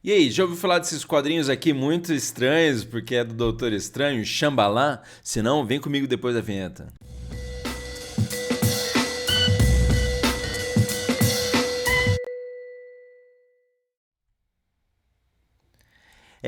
E aí, já ouviu falar desses quadrinhos aqui muito estranhos, porque é do Doutor Estranho, Shambhala? Se não, vem comigo depois da vinheta.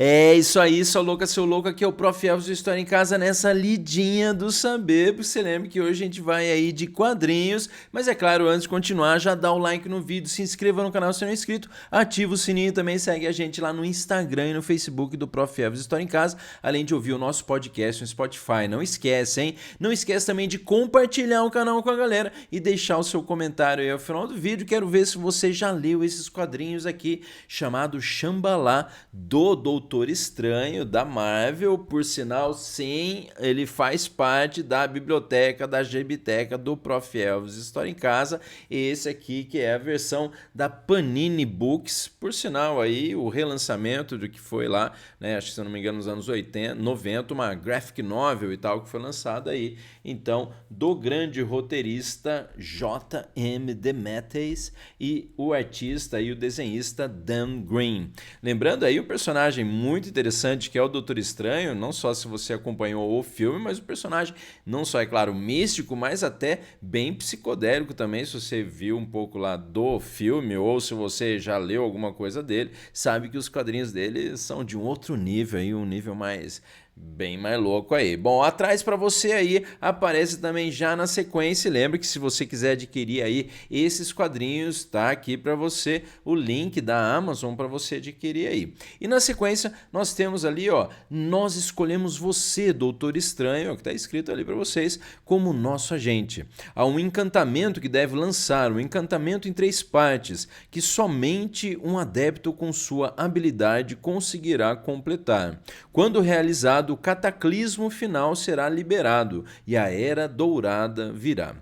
É isso aí, seu louco, aqui é o Prof. Elvis do História em Casa nessa lidinha do saber, porque você lembra que hoje a gente vai aí de quadrinhos, mas é claro, antes de continuar, já dá o like no vídeo, se inscreva no canal se não é inscrito, ativa o sininho e também segue a gente lá no Instagram e no Facebook do Prof. Elvis História em Casa, além de ouvir o nosso podcast no Spotify. Não esquece, hein? Não esquece também de compartilhar o canal com a galera e deixar o seu comentário aí ao final do vídeo. Quero ver se você já leu esses quadrinhos aqui, chamado Shambhala, do Doutor Estranho, da Marvel. Por sinal, sim, ele faz parte da biblioteca, da Gebiteca do Prof. Elvis História em Casa. Esse aqui que é a versão da Panini Books. Por sinal, aí o relançamento do que foi lá, né? Acho que, se eu não me engano, nos anos 80, 90, uma graphic novel e tal que foi lançada aí. Então, do grande roteirista J.M. DeMatteis e o artista e o desenhista Dan Green. Lembrando aí um personagem muito interessante que é o Doutor Estranho, não só se você acompanhou o filme, mas o personagem não só, é claro, místico, mas até bem psicodélico também. Se você viu um pouco lá do filme ou se você já leu alguma coisa dele, sabe que os quadrinhos dele são de um outro nível, aí, um nível mais bem mais louco aí. Bom, atrás para você aí aparece também já na sequência. Lembra que se você quiser adquirir aí esses quadrinhos, tá aqui para você o link da Amazon para você adquirir aí. E na sequência nós temos ali, ó, nós escolhemos você, Doutor Estranho, que tá escrito ali para vocês, como nosso agente. Há um encantamento que deve lançar, um encantamento em 3 partes, que somente um adepto com sua habilidade conseguirá completar. Quando realizado, o cataclismo final será liberado e a Era Dourada virá.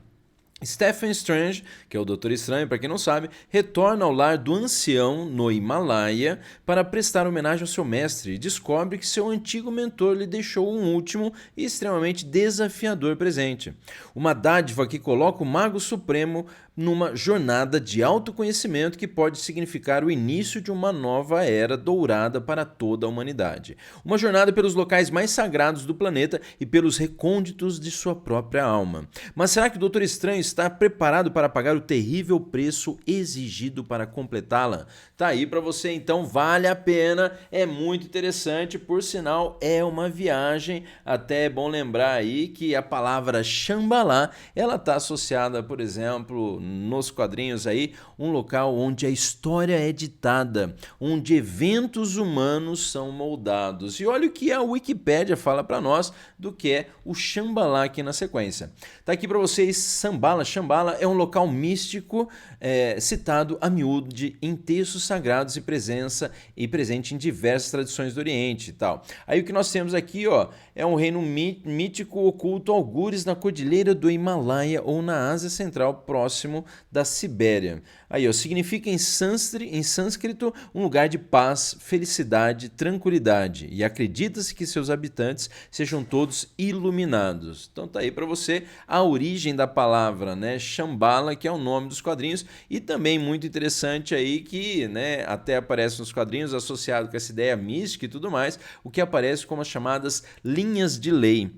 Stephen Strange, que é o Doutor Estranho, para quem não sabe, retorna ao lar do ancião no Himalaia para prestar homenagem ao seu mestre e descobre que seu antigo mentor lhe deixou um último e extremamente desafiador presente. Uma dádiva que coloca o Mago Supremo numa jornada de autoconhecimento que pode significar o início de uma nova era dourada para toda a humanidade. Uma jornada pelos locais mais sagrados do planeta e pelos recônditos de sua própria alma. Mas será que o Doutor Estranho está preparado para pagar o terrível preço exigido para completá-la? Tá aí para você, então, vale a pena, é muito interessante, por sinal, é uma viagem. Até é bom lembrar aí que a palavra Shambhala, ela está associada, por exemplo, nos quadrinhos aí, um local onde a história é ditada, onde eventos humanos são moldados. E olha o que a Wikipédia fala para nós do que é o Shambhala aqui na sequência. Tá aqui para vocês, Shambhala é um local místico citado a miúdo em textos sagrados e presente em diversas tradições do Oriente e tal. Aí o que nós temos aqui, ó, é um reino mítico oculto, algures na cordilheira do Himalaia ou na Ásia Central, próximo da Sibéria. Aí, ó, significa em sânscrito um lugar de paz, felicidade, tranquilidade, e acredita-se que seus habitantes sejam todos iluminados. Então tá aí para você a origem da palavra, né, Shambhala, que é o nome dos quadrinhos, e também muito interessante aí que, né, até aparece nos quadrinhos associado com essa ideia mística e tudo mais, o que aparece como as chamadas linhas de lei.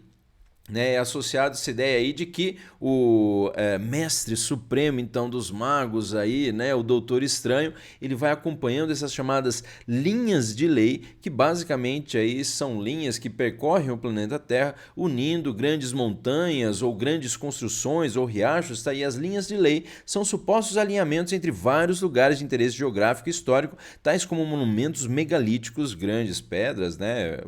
É associado essa ideia aí de que o mestre supremo então dos magos aí, né, o Doutor Estranho, ele vai acompanhando essas chamadas linhas de lei, que basicamente aí são linhas que percorrem o planeta Terra, unindo grandes montanhas ou grandes construções ou riachos, tá? E as linhas de lei são supostos alinhamentos entre vários lugares de interesse geográfico e histórico, tais como monumentos megalíticos, grandes pedras, né,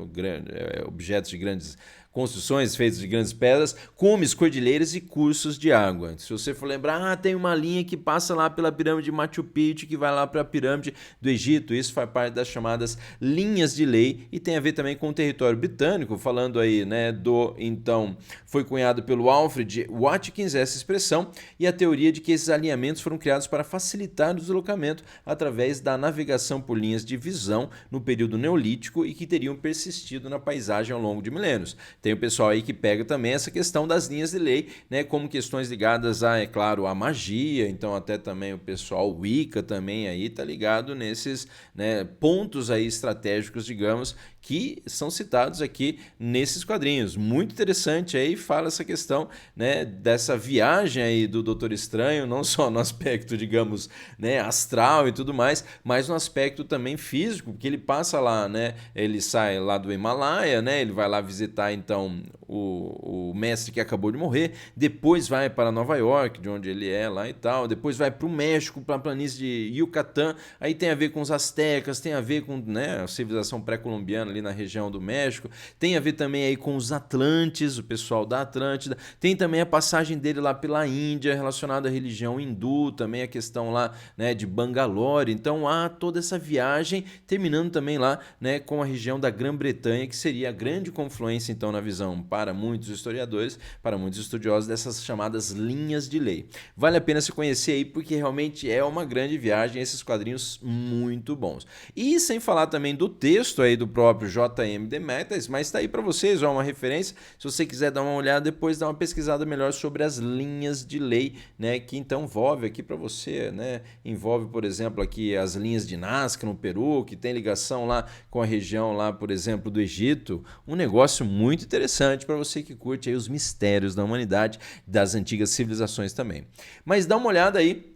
objetos de grandes construções feitas de grandes pedras, cumes, cordilheiras e cursos de água. Se você for lembrar, tem uma linha que passa lá pela pirâmide de Machu Picchu, que vai lá para a pirâmide do Egito. Isso faz parte das chamadas linhas de lei e tem a ver também com o território britânico, falando aí, né, então, foi cunhado pelo Alfred Watkins essa expressão e a teoria de que esses alinhamentos foram criados para facilitar o deslocamento através da navegação por linhas de visão no período neolítico e que teriam persistido na paisagem ao longo de milênios. Tem o pessoal aí que pega também essa questão das linhas de lei, né, como questões ligadas a, é claro, a magia, então até também o pessoal Wicca também aí tá ligado nesses, né, pontos aí estratégicos, digamos, que são citados aqui nesses quadrinhos. Muito interessante aí, fala essa questão, né, dessa viagem aí do Doutor Estranho, não só no aspecto, digamos, né, astral e tudo mais, mas no aspecto também físico, porque ele passa lá, né, ele sai lá do Himalaia, né, ele vai lá visitar então o mestre que acabou de morrer, depois vai para Nova York, de onde ele é lá e tal, depois vai para o México, para a planície de Yucatán, aí tem a ver com os astecas, tem a ver com, né, a civilização pré-colombiana ali na região do México, tem a ver também aí com os Atlantes, o pessoal da Atlântida, tem também a passagem dele lá pela Índia, relacionada à religião hindu, também a questão lá, né, de Bangalore, então há toda essa viagem, terminando também lá, né, com a região da Grã-Bretanha, que seria a grande confluência então na visão para muitos historiadores, para muitos estudiosos dessas chamadas linhas de lei. Vale a pena se conhecer aí, porque realmente é uma grande viagem, esses quadrinhos muito bons. E sem falar também do texto aí do próprio J.M. DeMatteis, mas está aí para vocês, ó, uma referência, se você quiser dar uma olhada, depois dá uma pesquisada melhor sobre as linhas de lei, né, que então envolve aqui para você, né, envolve, por exemplo, aqui as linhas de Nazca no Peru, que tem ligação lá com a região lá, por exemplo, do Egito, um negócio muito interessante para você que curte aí os mistérios da humanidade, das antigas civilizações também. Mas dá uma olhada aí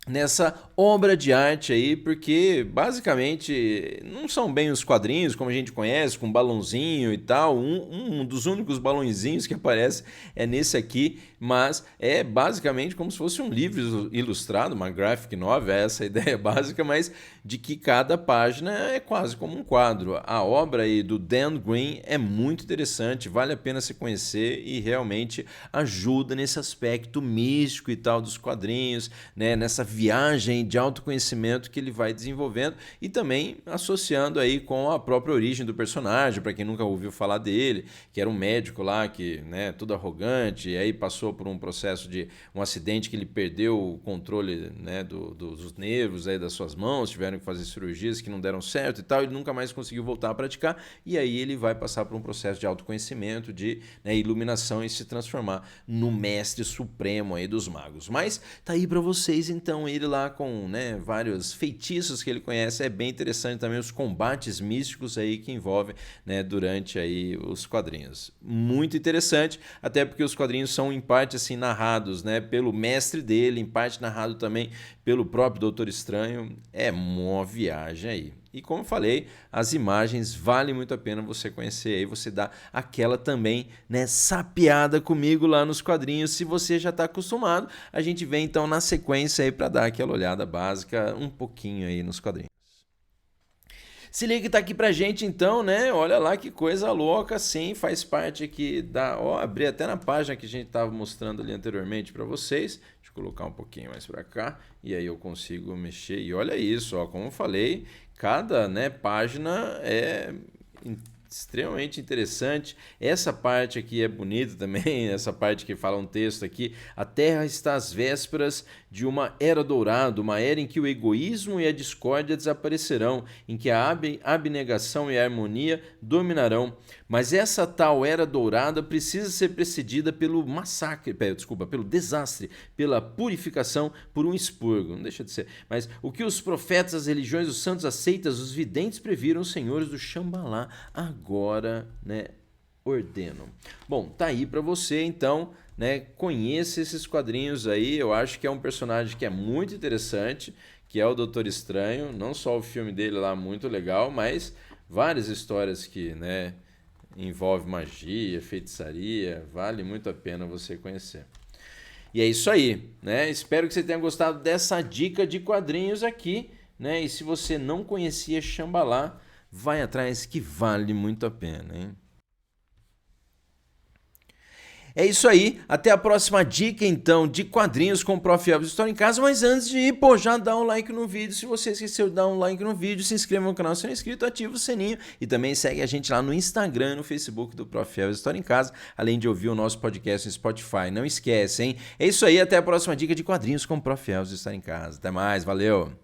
nessa obra de arte aí, porque basicamente não são bem os quadrinhos como a gente conhece, com balãozinho e tal, um dos únicos balãozinhos que aparece é nesse aqui, mas é basicamente como se fosse um livro ilustrado, uma graphic novel, essa é a ideia básica, mas de que cada página é quase como um quadro. A obra aí do Dan Green é muito interessante, vale a pena se conhecer e realmente ajuda nesse aspecto místico e tal dos quadrinhos, né, nessa viagem de autoconhecimento que ele vai desenvolvendo e também associando aí com a própria origem do personagem, para quem nunca ouviu falar dele, que era um médico lá que, né, tudo arrogante, e aí passou por um processo de um acidente que ele perdeu o controle, né, dos nervos aí das suas mãos, tiveram que fazer cirurgias que não deram certo e tal, ele nunca mais conseguiu voltar a praticar, e aí ele vai passar por um processo de autoconhecimento, de, né, iluminação e se transformar no mestre supremo aí dos magos. Mas tá aí para vocês então ele lá com, né, vários feitiços que ele conhece, é bem interessante também os combates místicos aí que envolvem, né, durante aí os quadrinhos. Muito interessante, até porque os quadrinhos são em parte assim narrados, né, pelo mestre dele, em parte narrado também pelo próprio Doutor Estranho. É uma viagem aí. E como falei, as imagens valem muito a pena você conhecer aí, você dá aquela também, né, sapeada comigo lá nos quadrinhos. Se você já está acostumado, a gente vem então na sequência aí para dar aquela olhada básica um pouquinho aí nos quadrinhos. Se liga que tá aqui pra gente então, né? Olha lá que coisa louca, sim, faz parte aqui da... Ó, abri até na página que a gente tava mostrando ali anteriormente para vocês. Deixa eu colocar um pouquinho mais para cá e aí eu consigo mexer. E olha isso, ó, como eu falei, cada, né, página é extremamente interessante. Essa parte aqui é bonita também, essa parte que fala um texto aqui. A Terra está às vésperas de uma era dourada, uma era em que o egoísmo e a discórdia desaparecerão, em que a abnegação e a harmonia dominarão. Mas essa tal era dourada precisa ser precedida pelo pelo desastre, pela purificação por um expurgo. Não deixa de ser. Mas o que os profetas, as religiões, os santos aceitas, os videntes previram, os senhores do Xambalá, agora, né, ordenam. Bom, tá aí para você, então, né, conheça esses quadrinhos aí. Eu acho que é um personagem que é muito interessante, que é o Doutor Estranho. Não só o filme dele lá, muito legal, mas várias histórias que, né, envolve magia, feitiçaria, vale muito a pena você conhecer. E é isso aí, né? Espero que você tenha gostado dessa dica de quadrinhos aqui, né? E se você não conhecia Xambalá, vai atrás que vale muito a pena, hein? É isso aí, até a próxima dica então de quadrinhos com o Prof. Elvis História em Casa, mas antes de ir, pô, já dá um like no vídeo, se você esqueceu de dar um like no vídeo, se inscreva no canal se não é inscrito, ativa o sininho e também segue a gente lá no Instagram e no Facebook do Prof. Elvis História em Casa, além de ouvir o nosso podcast no Spotify, não esquece, hein? É isso aí, até a próxima dica de quadrinhos com o Prof. Elvis História em Casa, até mais, valeu!